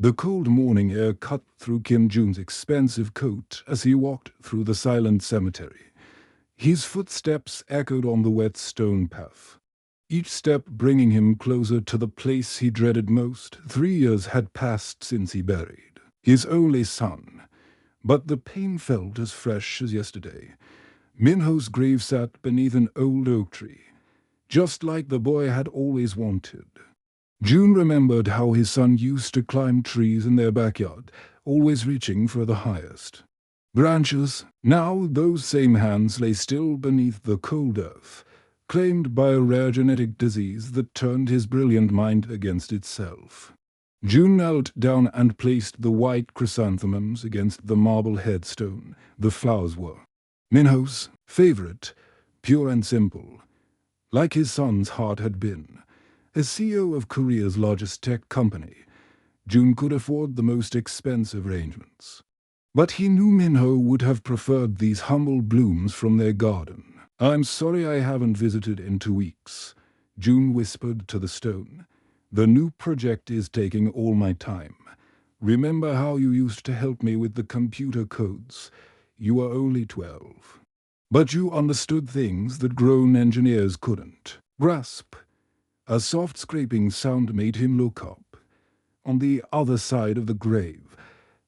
The cold morning air cut through Kim Jun's expansive coat as he walked through the silent cemetery. His footsteps echoed on the wet stone path, each step bringing him closer to the place he dreaded most. 3 years had passed since he buried his only son, but the pain felt as fresh as yesterday. Minho's grave sat beneath an old oak tree, just like the boy had always wanted. June remembered how his son used to climb trees in their backyard, always reaching for the highest branches. Now those same hands lay still beneath the cold earth, claimed by a rare genetic disease that turned his brilliant mind against itself. June knelt down and placed the white chrysanthemums against the marble headstone. The flowers were Minho's favorite, pure and simple, like his son's heart had been. As CEO of Korea's largest tech company, June could afford the most expensive arrangements. But he knew Minho would have preferred these humble blooms from their garden. "I'm sorry I haven't visited in 2 weeks," June whispered to the stone. "The new project is taking all my time. Remember how you used to help me with the computer codes? You were only 12. But you understood things that grown engineers couldn't grasp." A soft scraping sound made him look up. On the other side of the grave,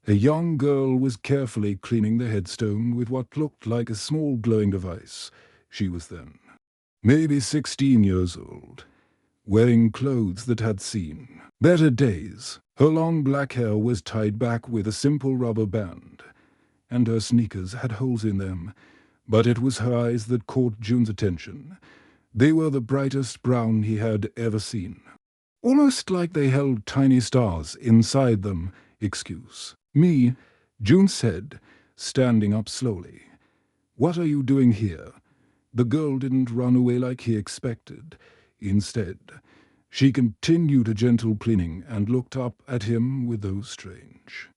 a young girl was carefully cleaning the headstone with what looked like a small glowing device. She was then maybe 16 years old, wearing clothes that had seen better days. Her long black hair was tied back with a simple rubber band, and her sneakers had holes in them. But it was her eyes that caught June's attention. They were the brightest brown he had ever seen, almost like they held tiny stars inside them. "Excuse me," June said, standing up slowly. "What are you doing here?" The girl didn't run away like he expected. Instead, she continued a gentle cleaning and looked up at him with those strange,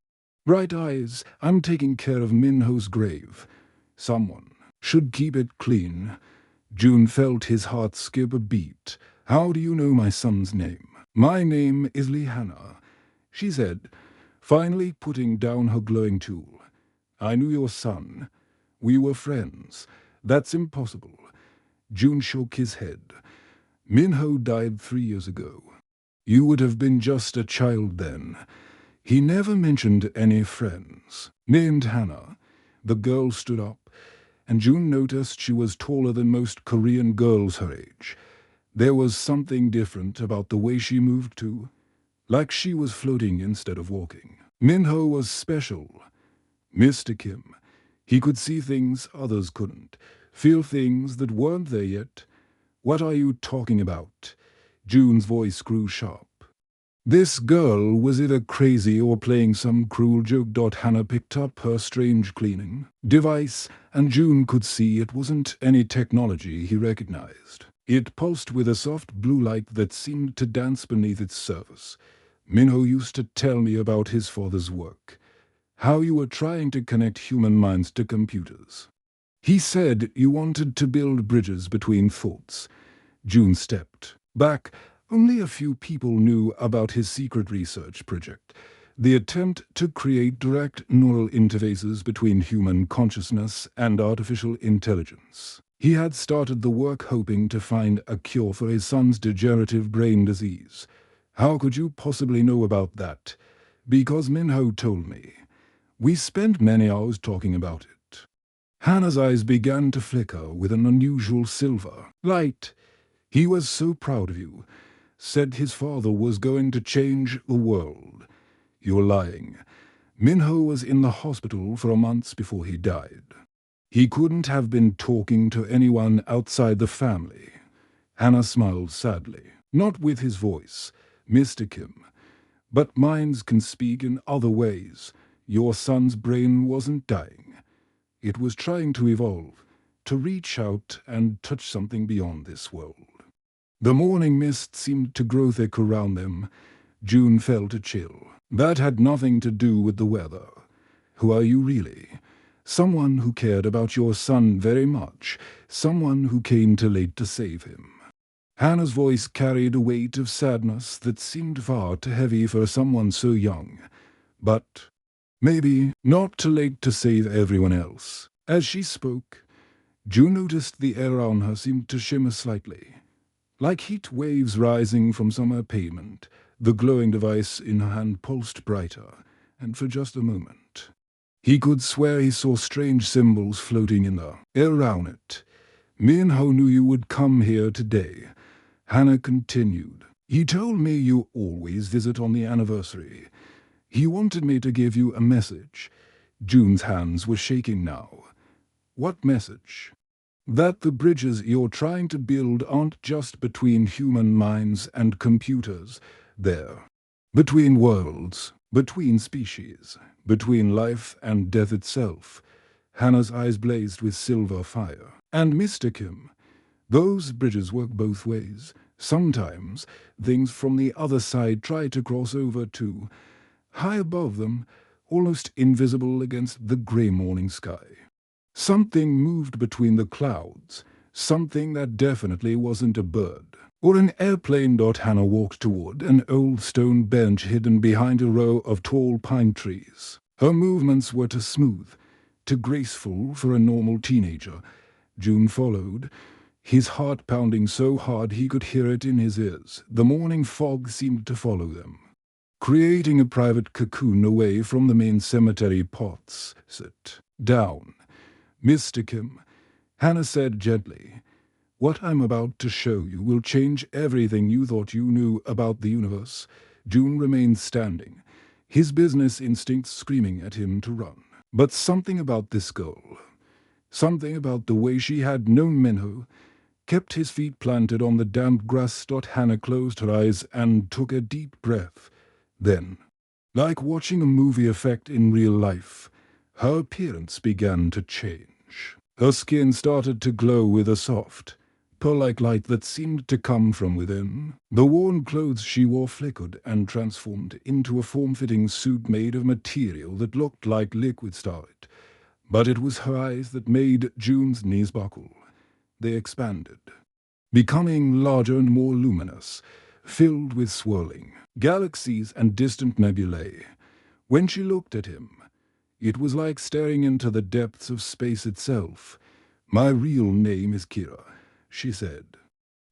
bright eyes. "I'm taking care of Minho's grave. Someone should keep it clean." June felt his heart skip a beat. "How do you know my son's name?" "My name is Lihanna," she said, finally putting down her glowing tool. "I knew your son. We were friends." "That's impossible." June shook his head. "Minho died 3 years ago. You would have been just a child then. He never mentioned any friends named Hannah." The girl stood up, and June noticed she was taller than most Korean girls her age. There was something different about the way she moved too, like she was floating instead of walking. Minho was special. Mr. Kim. He could see things others couldn't, feel things that weren't there yet. "What are you talking about?" June's voice grew sharp. This girl was either crazy or playing some cruel joke. Hannah picked up her strange cleaning device, and June could see it wasn't any technology he recognized. It pulsed with a soft blue light that seemed to dance beneath its surface. "Minho used to tell me about his father's work, how you were trying to connect human minds to computers. He said you wanted to build bridges between thoughts." June stepped back. Only a few people knew about his secret research project, the attempt to create direct neural interfaces between human consciousness and artificial intelligence. He had started the work hoping to find a cure for his son's degenerative brain disease. "How could you possibly know about that?" "Because Minho told me. We spent many hours talking about it." Hannah's eyes began to flicker with an unusual silver light. "He was so proud of you. Said his father was going to change the world." "You're lying. Minho was in the hospital for months before he died. He couldn't have been talking to anyone outside the family." Hannah smiled sadly. "Not with his voice, Mr. Kim. But minds can speak in other ways. Your son's brain wasn't dying. It was trying to evolve, to reach out and touch something beyond this world." The morning mist seemed to grow thick around them. June felt a chill. "That had nothing to do with the weather. Who are you really?" "Someone who cared about your son very much. Someone who came too late to save him." Hannah's voice carried a weight of sadness that seemed far too heavy for someone so young. But maybe not too late to save everyone else. As she spoke, June noticed the air around her seemed to shimmer slightly. Like heat waves rising from summer pavement, the glowing device in her hand pulsed brighter, and for just a moment, he could swear he saw strange symbols floating in the air around it. Minho knew you would come here today, Hannah continued. He told me you always visit on the anniversary. He wanted me to give you a message. June's hands were shaking now. What message? That the bridges you're trying to build aren't just between human minds and computers. They're between worlds, between species, between life and death itself. Hannah's eyes blazed with silver fire. And Mr. Kim, those bridges work both ways. Sometimes things from the other side try to cross over too. High above them, almost invisible against the grey morning sky. Something moved between the clouds, something that definitely wasn't a bird or an airplane. Hannah walked toward an old stone bench hidden behind a row of tall pine trees. Her movements were too smooth, too graceful for a normal teenager. June followed, his heart pounding so hard he could hear it in his ears. The morning fog seemed to follow them, creating a private cocoon away from the main cemetery pots. Sit down, Mr. Kim, Hannah said gently. What I'm about to show you will change everything you thought you knew about the universe. June remained standing, his business instincts screaming at him to run. But something about this girl, something about the way she had known Minho, kept his feet planted on the damp grass. Hannah closed her eyes and took a deep breath. Then, like watching a movie effect in real life, her appearance began to change. Her skin started to glow with a soft, pearl-like light that seemed to come from within. The worn clothes she wore flickered and transformed into a form-fitting suit made of material that looked like liquid starlight. But it was her eyes that made June's knees buckle. They expanded, becoming larger and more luminous, filled with swirling galaxies and distant nebulae. When she looked at him, it was like staring into the depths of space itself. My real name is Kira, she said,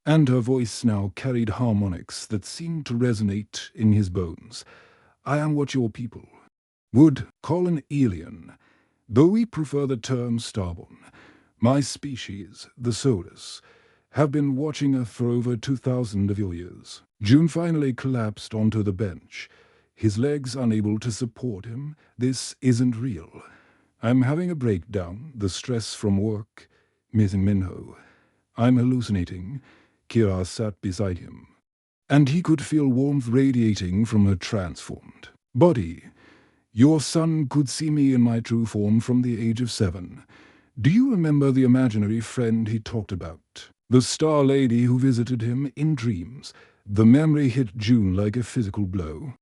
and her voice now carried harmonics that seemed to resonate in his bones. I am what your people would call an alien, though we prefer the term starborn. My species, the Solus, have been watching Earth for over 2,000 of your years. June finally collapsed onto the bench, his legs unable to support him. This isn't real. I'm having a breakdown, the stress from work, missing Minho. I'm hallucinating. Kira sat beside him, and he could feel warmth radiating from her transformed body. Your son could see me in my true form from the age of 7. Do you remember the imaginary friend he talked about? The star lady who visited him in dreams? The memory hit June like a physical blow.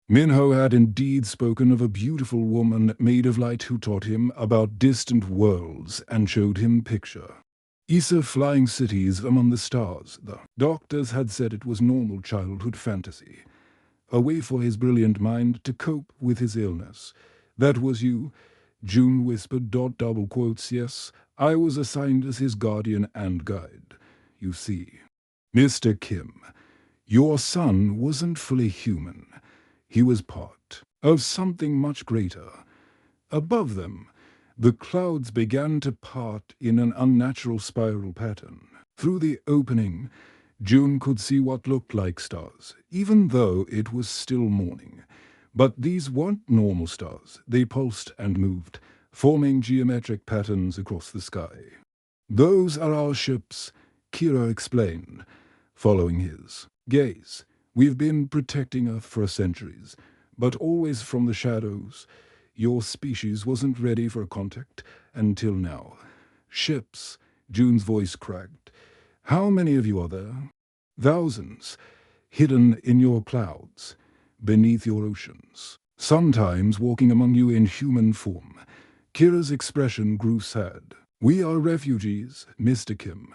Minho had indeed spoken of a beautiful woman made of light who taught him about distant worlds and showed him picture Issa flying cities among the stars. The doctors had said it was normal childhood fantasy, a way for his brilliant mind to cope with his illness. That was you, June whispered. Double quotes, yes, I was assigned as his guardian and guide. You see, Mr. Kim, your son wasn't fully human. He was part of something much greater. Above them, the clouds began to part in an unnatural spiral pattern. Through the opening, June could see what looked like stars, even though it was still morning. But these weren't normal stars. They pulsed and moved, forming geometric patterns across the sky. Those are our ships, Kira explained, following his gaze. We've been protecting Earth for centuries, but always from the shadows. Your species wasn't ready for contact until now. Ships, June's voice cracked. How many of you are there? Thousands, hidden in your clouds, beneath your oceans, sometimes walking among you in human form. Kira's expression grew sad. We are refugees, Mr. Kim.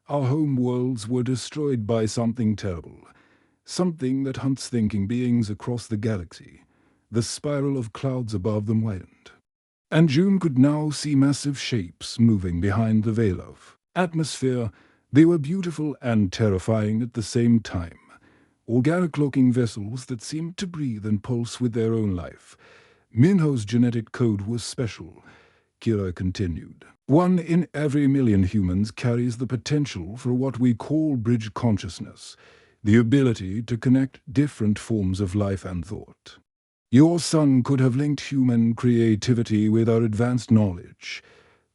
Our home worlds were destroyed by something terrible. Something that hunts thinking beings across the galaxy. The spiral of clouds above them widened, and June could now see massive shapes moving behind the veil of atmosphere. They were beautiful and terrifying at the same time. Organic-looking vessels that seemed to breathe and pulse with their own life. Minho's genetic code was special, Kira continued. 1 in every million humans carries the potential for what we call bridge consciousness, the ability to connect different forms of life and thought. Your son could have linked human creativity with our advanced knowledge.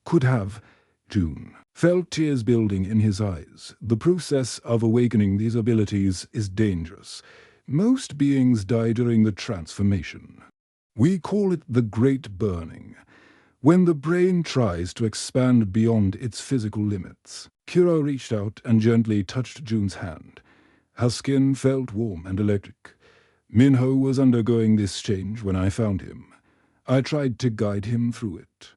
Could have. June felt tears building in his eyes. The process of awakening these abilities is dangerous. Most beings die during the transformation. We call it the Great Burning, when the brain tries to expand beyond its physical limits. Kira reached out and gently touched June's hand. Her skin felt warm and electric. Minho was undergoing this change when I found him. I tried to guide him through it,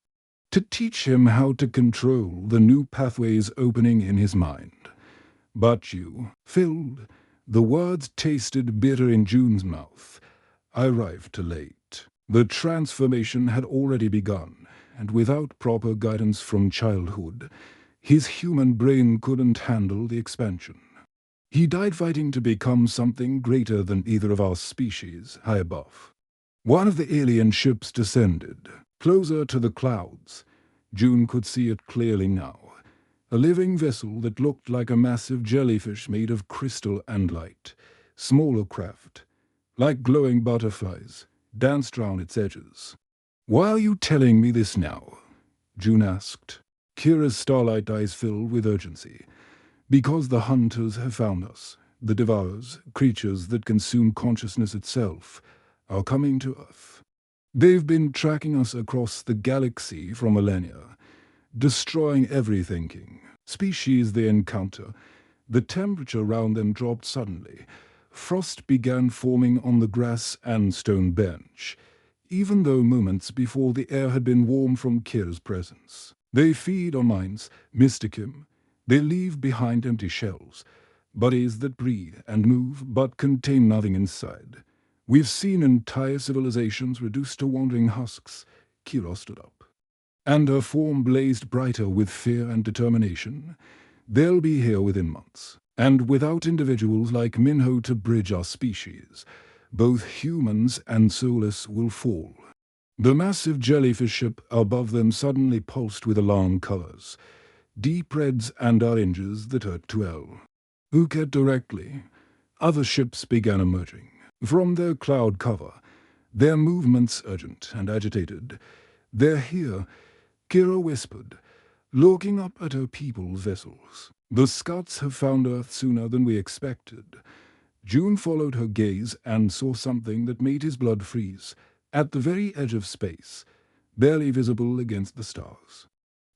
to teach him how to control the new pathways opening in his mind. But you filled. The words tasted bitter in June's mouth. I arrived too late. The transformation had already begun, and without proper guidance from childhood, his human brain couldn't handle the expansion. He died fighting to become something greater than either of our species high above. One of the alien ships descended, closer to the clouds. June could see it clearly now. A living vessel that looked like a massive jellyfish made of crystal and light. Smaller craft, like glowing butterflies, danced round its edges. "Why are you telling me this now?" June asked. Kira's starlight eyes filled with urgency. "Because the hunters have found us. The devourers, creatures that consume consciousness itself, are coming to Earth. They've been tracking us across the galaxy for millennia, destroying every thinking species they encounter." The temperature around them dropped suddenly. Frost began forming on the grass and stone bench, even though moments before the air had been warm from Kira's presence. They feed on minds, mystic him. They leave behind empty shells, bodies that breathe and move but contain nothing inside. We've seen entire civilizations reduced to wandering husks. Kira stood up, and her form blazed brighter with fear and determination. They'll be here within months, and without individuals like Minho to bridge our species, both humans and soulless will fall. The massive jellyfish ship above them suddenly pulsed with alarm colors, deep reds and oranges that hurt to well. Look at directly. Other ships began emerging from their cloud cover, their movements urgent and agitated. "They're here," Kira whispered, looking up at her people's vessels. "The Scots have found Earth sooner than we expected." June followed her gaze and saw something that made his blood freeze. At the very edge of space, barely visible against the stars,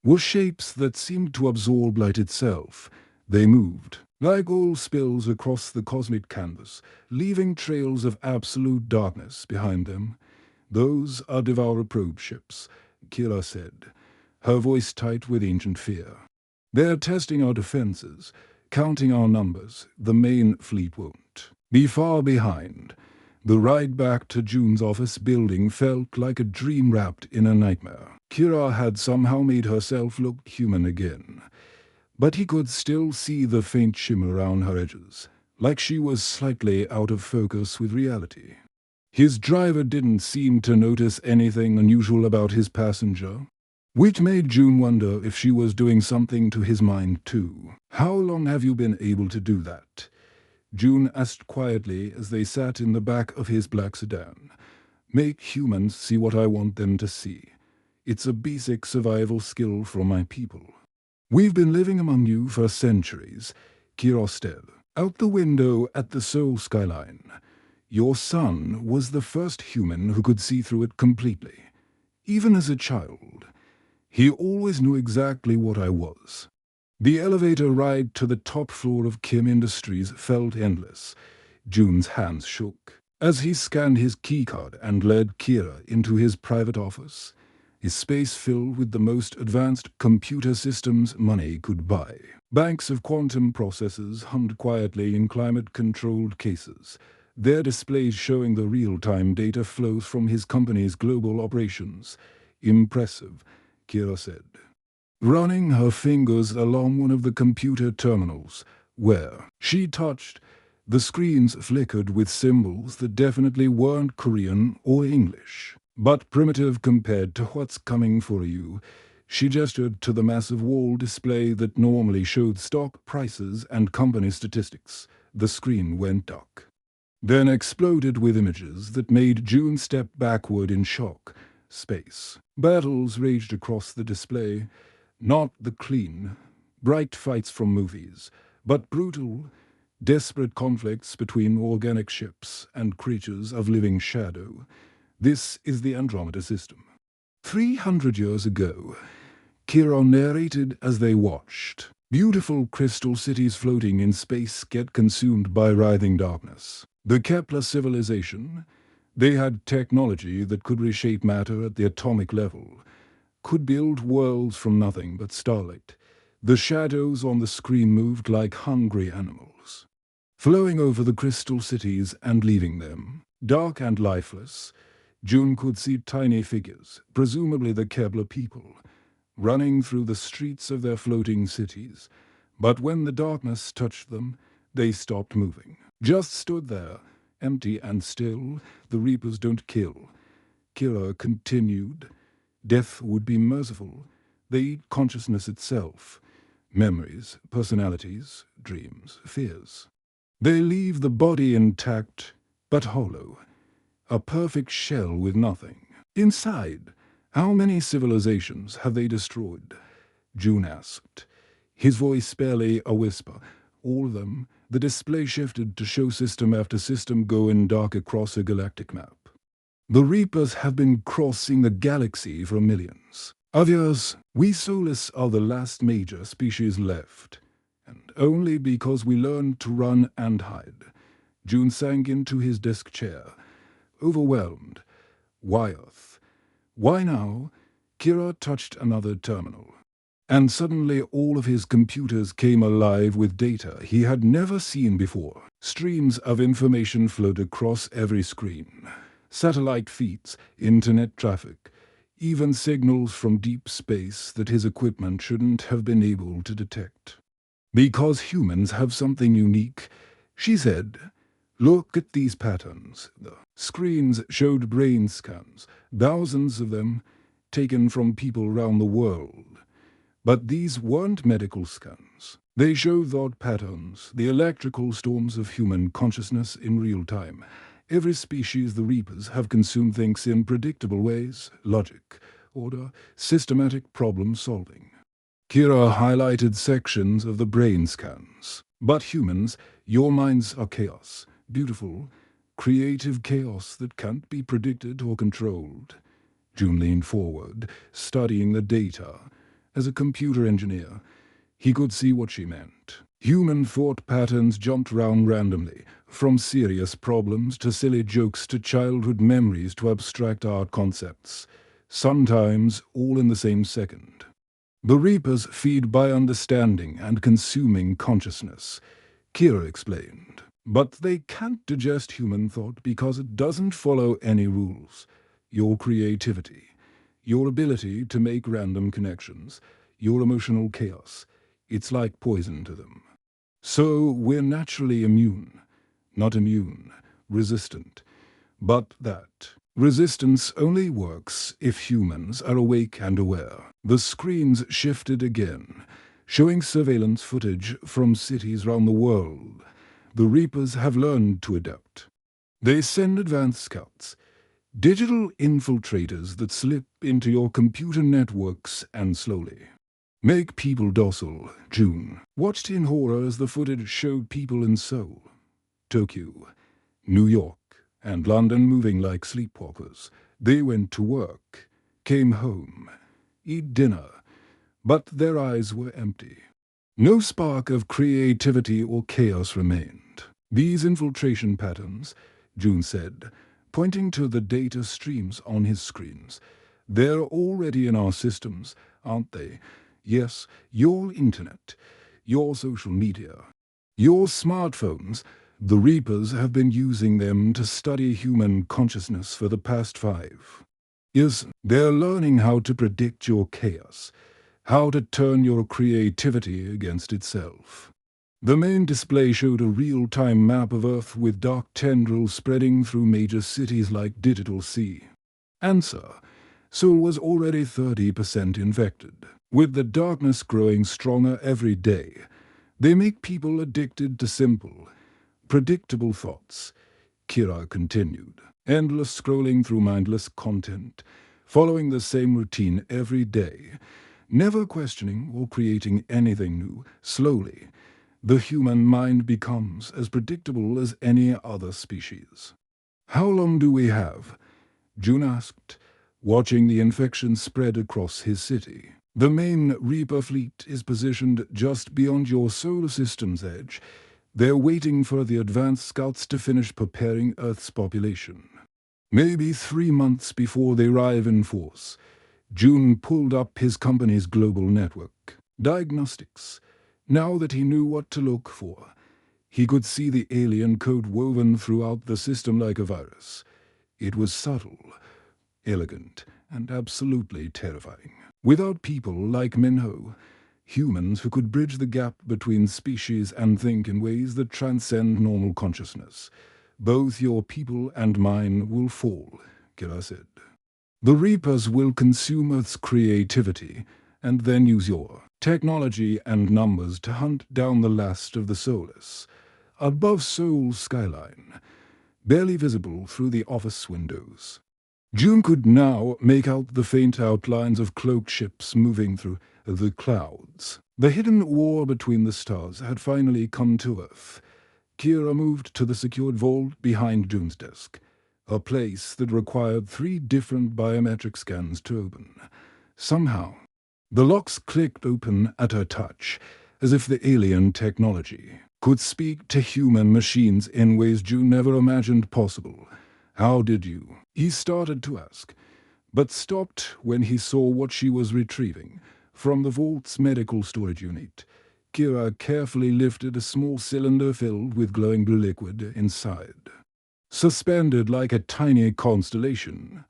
were shapes that seemed to absorb light itself. They moved, like oil spills across the cosmic canvas, leaving trails of absolute darkness behind them. "Those are Devourer probe ships," Kira said, her voice tight with ancient fear. "They're testing our defenses, counting our numbers. The main fleet won't be far behind." The ride back to June's office building felt like a dream wrapped in a nightmare. Kira had somehow made herself look human again, but he could still see the faint shimmer around her edges, like she was slightly out of focus with reality. His driver didn't seem to notice anything unusual about his passenger, which made June wonder if she was doing something to his mind too. "How long have you been able to do that?" June asked quietly as they sat in the back of his black sedan. "Make humans see what I want them to see. It's a basic survival skill from my people." "We've been living among you for centuries," Kira stared out the window at the Seoul skyline. "Your son was the first human who could see through it completely. Even as a child, he always knew exactly what I was." The elevator ride to the top floor of Kim Industries felt endless. June's hands shook as he scanned his keycard and led Kira into his private office, his space filled with the most advanced computer systems money could buy. Banks of quantum processors hummed quietly in climate-controlled cases. their displays showing the real-time data flows from his company's global operations. Impressive, Kira said, running her fingers along one of the computer terminals. Where she touched, the screens flickered with symbols that definitely weren't Korean or English, but primitive compared to what's coming for you. She gestured to the massive wall display that normally showed stock prices and company statistics. The screen went dark, then exploded with images that made June step backward in shock. Space battles raged across the display, not the clean, bright fights from movies, but brutal, desperate conflicts between organic ships and creatures of living shadow. This is the Andromeda system. 300 years ago, Kira narrated as they watched. Beautiful crystal cities floating in space get consumed by writhing darkness. The Kepler civilization, they had technology that could reshape matter at the atomic level, could build worlds from nothing but starlight. The shadows on the screen moved like hungry animals, flowing over the crystal cities and leaving them, dark and lifeless. June could see tiny figures, presumably the Kepler people, running through the streets of their floating cities. But when the darkness touched them, they stopped moving, just stood there, empty and still. The Reapers don't kill. Kira continued. Death would be merciful. They eat consciousness itself. Memories, personalities, dreams, fears. They leave the body intact, but hollow. A perfect shell with nothing inside. How many civilizations have they destroyed? June asked, his voice barely a whisper. All of them. The display shifted to show system after system going dark across a galactic map. The Reapers have been crossing the galaxy for millions of years. We soulless are the last major species left, and only because we learned to run and hide. June sank into his desk chair, overwhelmed. Why Earth? Why now? Kira touched another terminal, and suddenly all of his computers came alive with data he had never seen before. Streams of information flowed across every screen. Satellite feeds, internet traffic, even signals from deep space that his equipment shouldn't have been able to detect. Because humans have something unique, she said. Look at these patterns. The screens showed brain scans, thousands of them, taken from people around the world. But these weren't medical scans. They showed thought patterns, the electrical storms of human consciousness in real time. Every species the Reapers have consumed thinks in predictable ways: logic, order, systematic problem solving. Kira highlighted sections of the brain scans. But humans, your minds are chaos. Beautiful, creative chaos that can't be predicted or controlled. June leaned forward, studying the data. As a computer engineer, he could see what she meant. Human thought patterns jumped round randomly, from serious problems to silly jokes to childhood memories to abstract art concepts, sometimes all in the same second. The Reapers feed by understanding and consuming consciousness, Kira explained. But they can't digest human thought because it doesn't follow any rules. Your creativity, your ability to make random connections, your emotional chaos, it's like poison to them. So we're naturally immune. Not immune, resistant. But that resistance only works if humans are awake and aware. The screens shifted again, showing surveillance footage from cities around the world. The Reapers have learned to adapt. They send advanced scouts, digital infiltrators that slip into your computer networks and slowly make people docile. June watched in horror as the footage showed people in Seoul, Tokyo, New York, and London moving like sleepwalkers. They went to work, came home, eat dinner, but their eyes were empty. No spark of creativity or chaos remained. These infiltration patterns, June said, pointing to the data streams on his screens, they're already in our systems, aren't they? Yes, your internet, your social media, your smartphones, The Reapers have been using them to study human consciousness for the past 5 years. They're learning how to predict your chaos, how to turn your creativity against itself. The main display showed a real-time map of Earth with dark tendrils spreading through major cities like Digital Sea. Answer: Seoul was already 30% infected. With the darkness growing stronger every day, they make people addicted to simple, predictable thoughts. Kira continued, endless scrolling through mindless content, following the same routine every day, never questioning or creating anything new. Slowly, the human mind becomes as predictable as any other species. How long do we have? June asked, watching the infection spread across his city. The main Reaper fleet is positioned just beyond your solar system's edge. They're waiting for the advanced scouts to finish preparing Earth's population. Maybe 3 months before they arrive in force. June pulled up his company's global network. Diagnostics. Now that he knew what to look for, he could see the alien code woven throughout the system like a virus. It was subtle, elegant, and absolutely terrifying. Without people like Minho, humans who could bridge the gap between species and think in ways that transcend normal consciousness, both your people and mine will fall, Kira said. The Reapers will consume Earth's creativity and then use your technology and numbers to hunt down the last of the soulless. Above Seoul's skyline, barely visible through the office windows, June could now make out the faint outlines of cloaked ships moving through the clouds. The hidden war between the stars had finally come to Earth. Kira moved to the secured vault behind June's desk, a place that required 3 different biometric scans to open. Somehow, the locks clicked open at her touch, as if the alien technology could speak to human machines in ways June never imagined possible. How did you? He started to ask, but stopped when he saw what she was retrieving from the vault's medical storage unit. Kira carefully lifted a small cylinder filled with glowing blue liquid inside. Suspended like a tiny constellation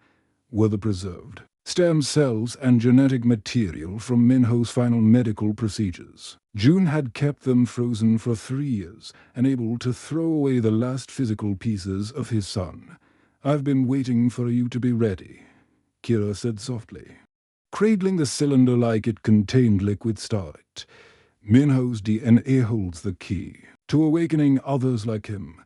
were the preserved stem cells and genetic material from Minho's final medical procedures. June had kept them frozen for 3 years and able to throw away the last physical pieces of his son. I've been waiting for you to be ready, Kira said softly, cradling the cylinder like it contained liquid starlight. Minho's DNA holds the key to awakening others like him.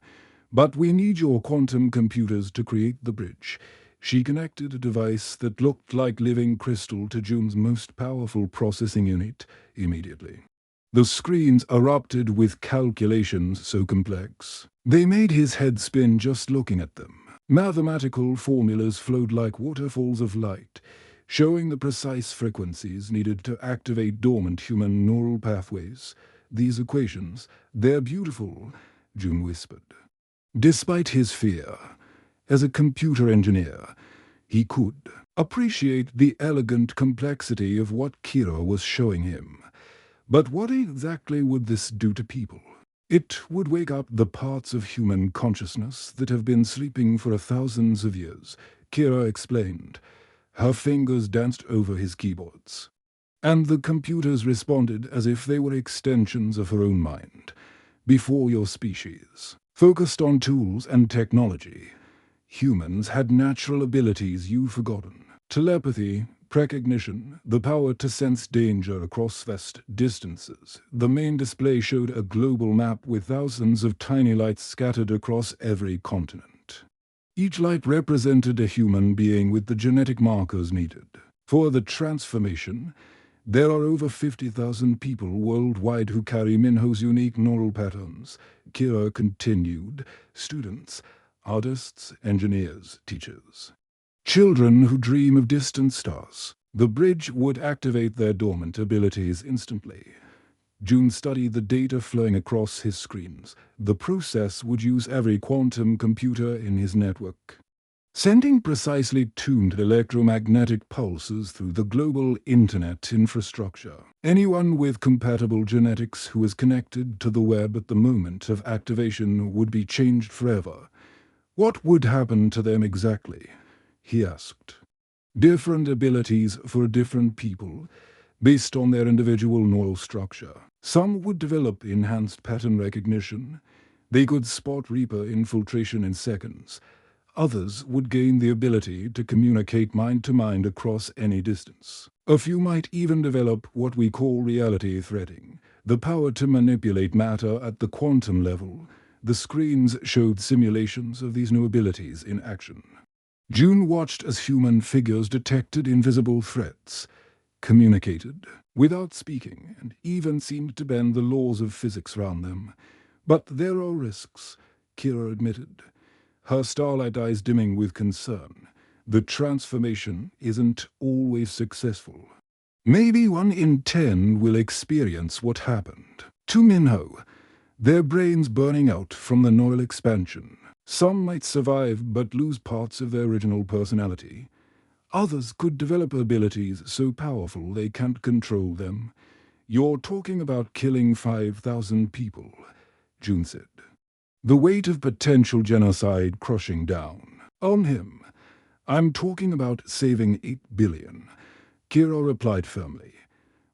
But we need your quantum computers to create the bridge. She connected a device that looked like living crystal to June's most powerful processing unit immediately. The screens erupted with calculations so complex they made his head spin just looking at them. Mathematical formulas flowed like waterfalls of light, showing the precise frequencies needed to activate dormant human neural pathways. These equations, they're beautiful, June whispered. Despite his fear, as a computer engineer, he could appreciate the elegant complexity of what Kira was showing him. But what exactly would this do to people? It would wake up the parts of human consciousness that have been sleeping for thousands of years, Kira explained. Her fingers danced over his keyboards, and the computers responded as if they were extensions of her own mind. Before your species focused on tools and technology, humans had natural abilities you've forgotten. Telepathy, precognition, the power to sense danger across vast distances. The main display showed a global map with thousands of tiny lights scattered across every continent. Each light represented a human being with the genetic markers needed. For the transformation, there are over 50,000 people worldwide who carry Minho's unique neural patterns. Kira continued. Students, artists, engineers, teachers. Children who dream of distant stars. The bridge would activate their dormant abilities instantly. June studied the data flowing across his screens. The process would use every quantum computer in his network. sending precisely tuned electromagnetic pulses through the global internet infrastructure. Anyone with compatible genetics who is connected to the web at the moment of activation would be changed forever. What would happen to them exactly? He asked. Different abilities for different people, based on their individual neural structure. Some would develop enhanced pattern recognition. They could spot Reaper infiltration in seconds. Others would gain the ability to communicate mind to mind across any distance. A few might even develop what we call reality threading, the power to manipulate matter at the quantum level. The screens showed simulations of these new abilities in action. June watched as human figures detected invisible threats, communicated without speaking, and even seemed to bend the laws of physics around them. But there are risks, Kira admitted, her starlight eyes dimming with concern. The transformation isn't always successful. Maybe 1 in 10 will experience what happened to Minho, their brains burning out from the neural expansion. Some might survive but lose parts of their original personality. Others could develop abilities so powerful they can't control them. You're talking about killing 5,000 people, June said. The weight of potential genocide crushing down on him. I'm talking about saving 8 billion, Kira replied firmly.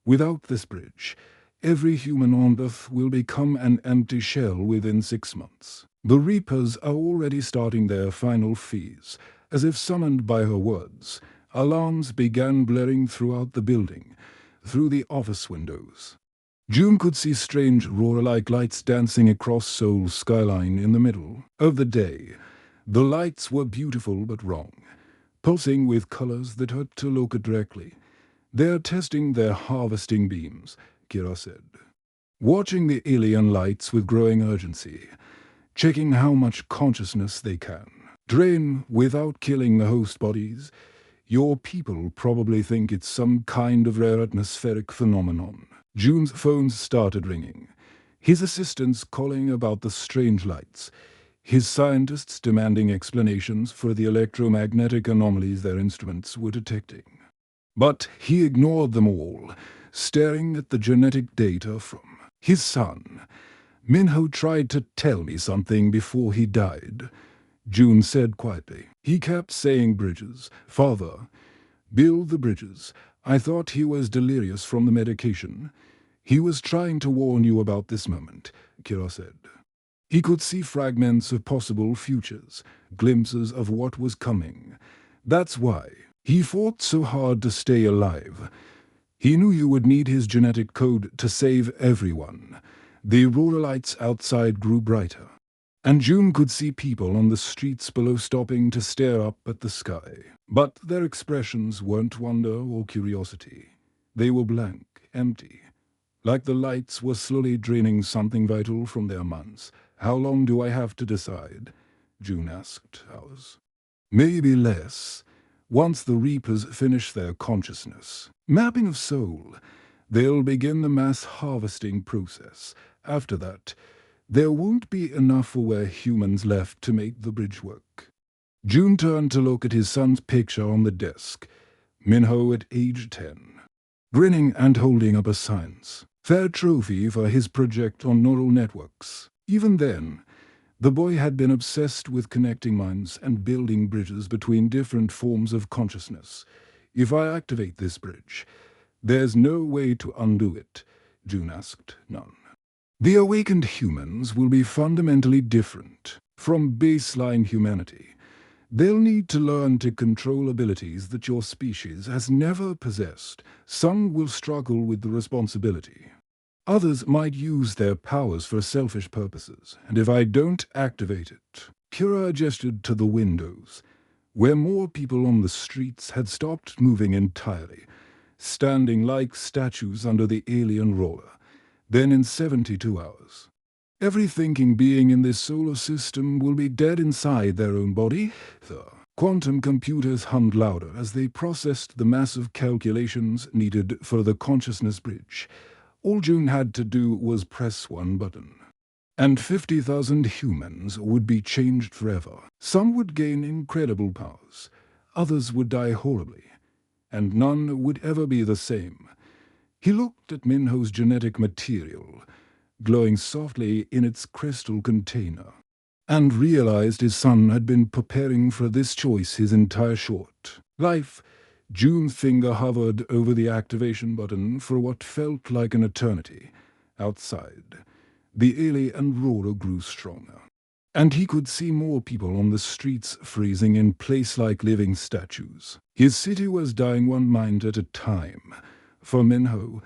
Without this bridge, every human on Earth will become an empty shell within 6 months. The Reapers are already starting their final fees. As if summoned by her words, alarms began blaring throughout the building, through the office windows. June could see strange aurora-like lights dancing across Seoul's skyline in the middle of the day. The lights were beautiful but wrong, pulsing with colors that hurt to look at directly. They're testing their harvesting beams, Kira said, watching the alien lights with growing urgency, checking how much consciousness they can drain without killing the host bodies. Your people probably think it's some kind of rare atmospheric phenomenon. June's phone started ringing. His assistants calling about the strange lights. His scientists demanding explanations for the electromagnetic anomalies their instruments were detecting. But he ignored them all, staring at the genetic data from his son. Minho tried to tell me something before he died, June said quietly. He kept saying bridges. Father, build the bridges. I thought he was delirious from the medication. He was trying to warn you about this moment, Kira said. He could see fragments of possible futures, glimpses of what was coming. That's why he fought so hard to stay alive. He knew you would need his genetic code to save everyone. The aurora lights outside grew brighter, and June could see people on the streets below stopping to stare up at the sky. But their expressions weren't wonder or curiosity. They were blank, empty, like the lights were slowly draining something vital from their minds. How long do I have to decide? June asked. Hours. Maybe less. Once the Reapers finish their consciousness mapping of soul, they'll begin the mass harvesting process. After that, there won't be enough aware humans left to make the bridge work. June turned to look at his son's picture on the desk. Minho at age 10, grinning and holding up a science fair trophy for his project on neural networks. Even then, the boy had been obsessed with connecting minds and building bridges between different forms of consciousness. If I activate this bridge, there's no way to undo it, June asked. None. The awakened humans will be fundamentally different from baseline humanity. They'll need to learn to control abilities that your species has never possessed. Some will struggle with the responsibility. Others might use their powers for selfish purposes, and if I don't activate it... Kira gestured to the windows, where more people on the streets had stopped moving entirely, standing like statues under the alien roller. Then in 72 hours, every thinking being in this solar system will be dead inside their own body. The quantum computers hummed louder as they processed the massive calculations needed for the consciousness bridge. All June had to do was press one button. and 50,000 humans would be changed forever. Some would gain incredible powers, others would die horribly, and none would ever be the same. He looked at Minho's genetic material, glowing softly in its crystal container, and realized his son had been preparing for this choice his entire short life. June's finger hovered over the activation button for what felt like an eternity. Outside, the alien roar grew stronger, and he could see more people on the streets freezing in place like living statues. His city was dying one mind at a time. For Minho,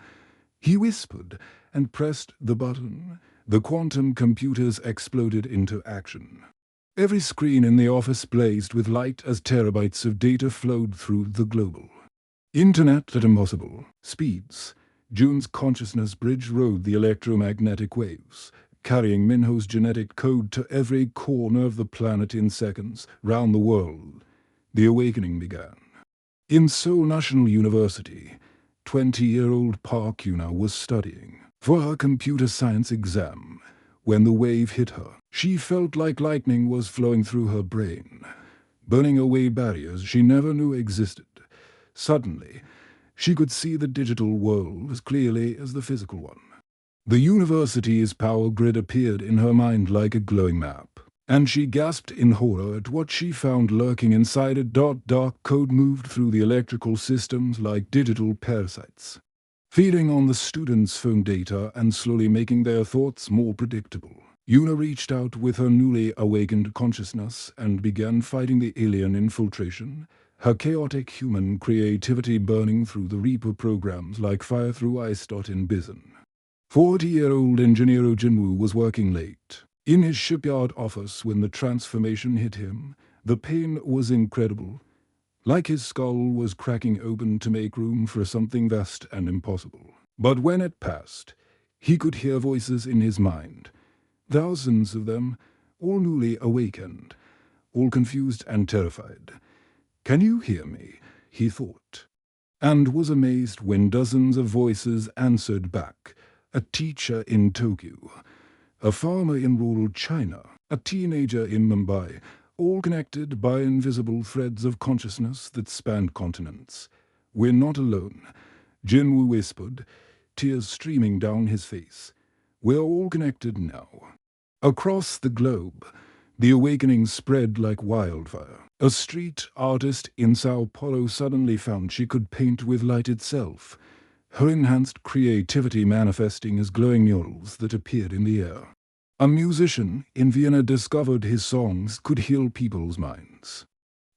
he whispered and pressed the button. The quantum computers exploded into action. Every screen in the office blazed with light as terabytes of data flowed through the global internet at impossible speeds. June's consciousness bridge rode the electromagnetic waves, carrying Minho's genetic code to every corner of the planet in seconds. Round the world, the awakening began. In Seoul National University, 20-year-old Park Yuna was studying for her computer science exam. When the wave hit her, she felt like lightning was flowing through her brain, burning away barriers she never knew existed. Suddenly, she could see the digital world as clearly as the physical one. The university's power grid appeared in her mind like a glowing map, and she gasped in horror at what she found lurking inside it. Dark code moved through the electrical systems like digital parasites, feeding on the students' phone data and slowly making their thoughts more predictable. Yuna reached out with her newly awakened consciousness and began fighting the alien infiltration, her chaotic human creativity burning through the Reaper programs like fire through ice. In Bison, 40-year-old engineer Jinwoo was working late in his shipyard office when the transformation hit him. The pain was incredible, like his skull was cracking open to make room for something vast and impossible. But when it passed, he could hear voices in his mind, thousands of them, all newly awakened, all confused and terrified. "Can you hear me?" he thought, and was amazed when dozens of voices answered back. A teacher in Tokyo, a farmer in rural China, a teenager in Mumbai, all connected by invisible threads of consciousness that spanned continents. "We're not alone," Jinwoo whispered, tears streaming down his face. "We're all connected now." Across the globe, the awakening spread like wildfire. A street artist in Sao Paulo suddenly found she could paint with light itself, her enhanced creativity manifesting as glowing murals that appeared in the air. A musician in Vienna discovered his songs could heal people's minds,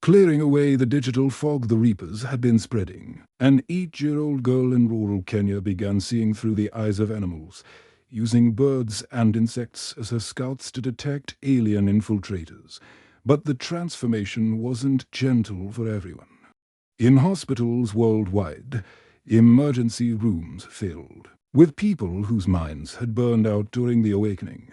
clearing away the digital fog the Reapers had been spreading. An 8-year-old girl in rural Kenya began seeing through the eyes of animals, using birds and insects as her scouts to detect alien infiltrators. But the transformation wasn't gentle for everyone. In hospitals worldwide, emergency rooms filled with people whose minds had burned out during the awakening.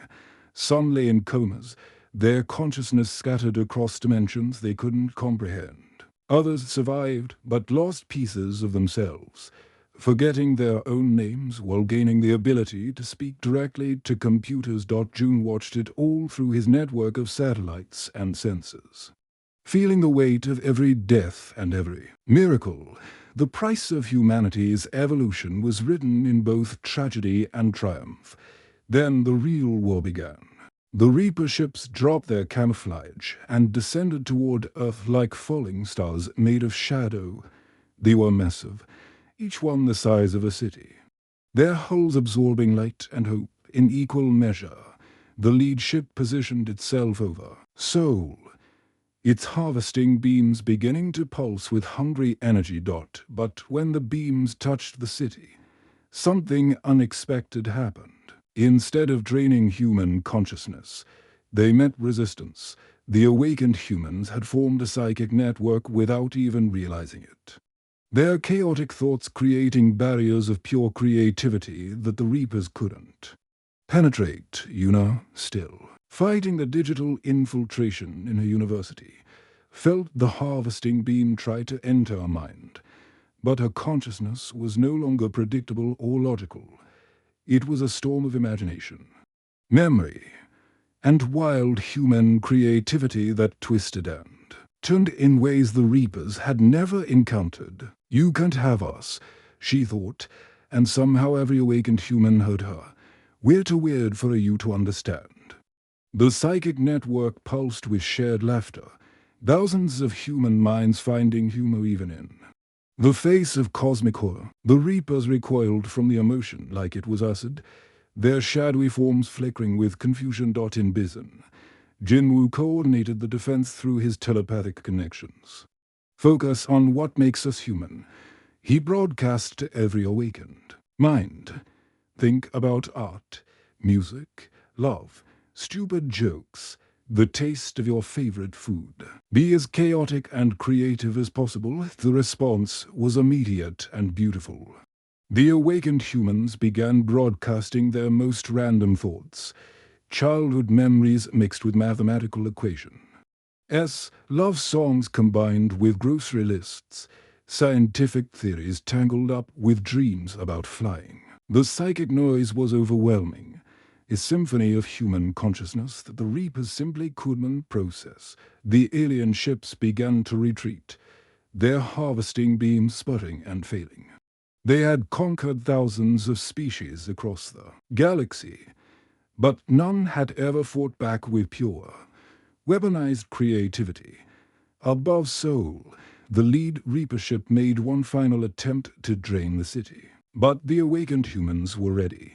Some lay in comas, their consciousness scattered across dimensions they couldn't comprehend. Others survived but lost pieces of themselves, forgetting their own names while gaining the ability to speak directly to computers. June watched it all through his network of satellites and sensors, feeling the weight of every death and every miracle. The price of humanity's evolution was written in both tragedy and triumph. Then the real war began. The Reaper ships dropped their camouflage and descended toward Earth like falling stars made of shadow. They were massive, each one the size of a city, their hulls absorbing light and hope in equal measure. The lead ship positioned itself over Seoul, its harvesting beams beginning to pulse with hungry energy. But when the beams touched the city, something unexpected happened. Instead of draining human consciousness, they met resistance. The awakened humans had formed a psychic network without even realizing it, their chaotic thoughts creating barriers of pure creativity that the Reapers couldn't penetrate. Yuna, still fighting the digital infiltration in her university, felt the harvesting beam try to enter her mind. But her consciousness was no longer predictable or logical. It was a storm of imagination. memory, and wild human creativity that twisted and turned in ways the Reapers had never encountered. "You can't have us," she thought, and somehow every awakened human heard her. "We're too weird for you to understand." The psychic network pulsed with shared laughter, thousands of human minds finding humor even in the face of cosmic horror. The Reapers recoiled from the emotion like it was acid, their shadowy forms flickering with confusion. In Bison, Jinwoo coordinated the defense through his telepathic connections. "Focus on what makes us human," he broadcast to every awakened mind. "Think about art, music, love, stupid jokes, the taste of your favorite food. Be as chaotic and creative as possible." The response was immediate and beautiful. The awakened humans began broadcasting their most random thoughts, childhood memories mixed with mathematical equations, love songs combined with grocery lists, scientific theories tangled up with dreams about flying. The psychic noise was overwhelming, a symphony of human consciousness that the Reapers simply couldn't process. The alien ships began to retreat, their harvesting beams sputtering and failing. They had conquered thousands of species across the galaxy, but none had ever fought back with pure, weaponized creativity. Above Seoul, the lead Reaper ship made one final attempt to drain the city. But the awakened humans were ready.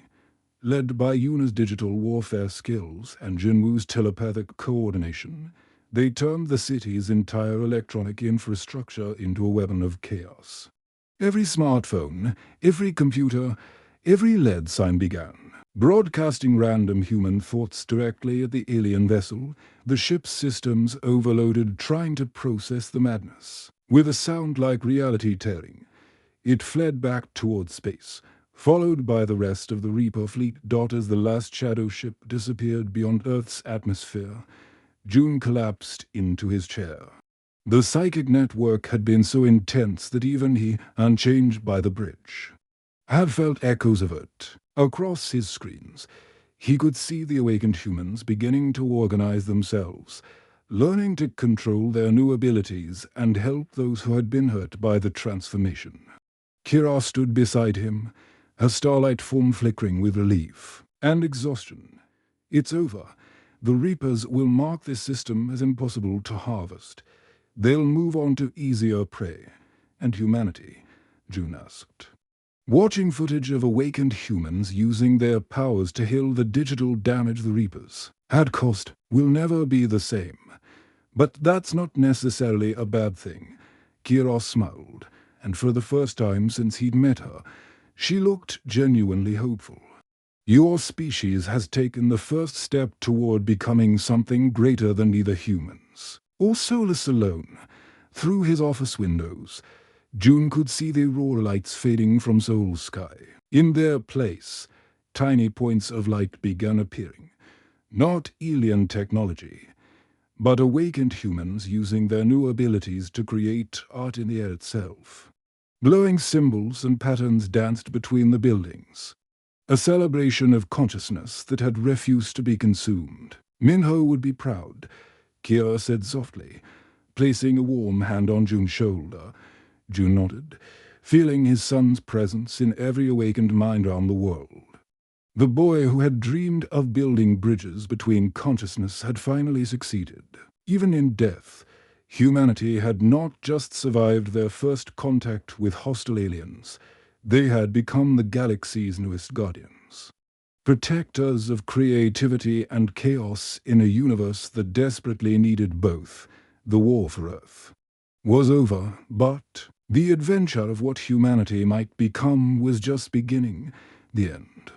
Led by Yuna's digital warfare skills and Jinwoo's telepathic coordination, they turned the city's entire electronic infrastructure into a weapon of chaos. Every smartphone, every computer, every LED sign began broadcasting random human thoughts directly at the alien vessel. The ship's systems overloaded, trying to process the madness. With a sound like reality tearing, it fled back toward space, followed by the rest of the Reaper fleet. As the last shadow ship disappeared beyond Earth's atmosphere, June collapsed into his chair. The psychic network had been so intense that even he, unchanged by the bridge, had felt echoes of it. Across his screens, he could see the awakened humans beginning to organize themselves, learning to control their new abilities and help those who had been hurt by the transformation. Kira stood beside him, her starlight form flickering with relief and exhaustion. "It's over. The Reapers will mark this system as impossible to harvest. They'll move on to easier prey. And humanity?" June asked. Watching footage of awakened humans using their powers to heal the digital damage the Reapers had caused will never be the same. But that's not necessarily a bad thing. Kira smiled, and for the first time since he'd met her, she looked genuinely hopeful. "Your species has taken the first step toward becoming something greater than either humans or Solus alone." Through his office windows, June could see the aurora lights fading from Seoul's sky. In their place, tiny points of light began appearing. Not alien technology, but awakened humans using their new abilities to create art in the air itself. Glowing symbols and patterns danced between the buildings, a celebration of consciousness that had refused to be consumed. "Minho would be proud," Kira said softly, placing a warm hand on June's shoulder. June nodded, feeling his son's presence in every awakened mind around the world. The boy who had dreamed of building bridges between consciousness had finally succeeded. Even in death, humanity had not just survived their first contact with hostile aliens, they had become the galaxy's newest guardians. Protectors of creativity and chaos in a universe that desperately needed both. The war for Earth was over, but the adventure of what humanity might become was just beginning. The end.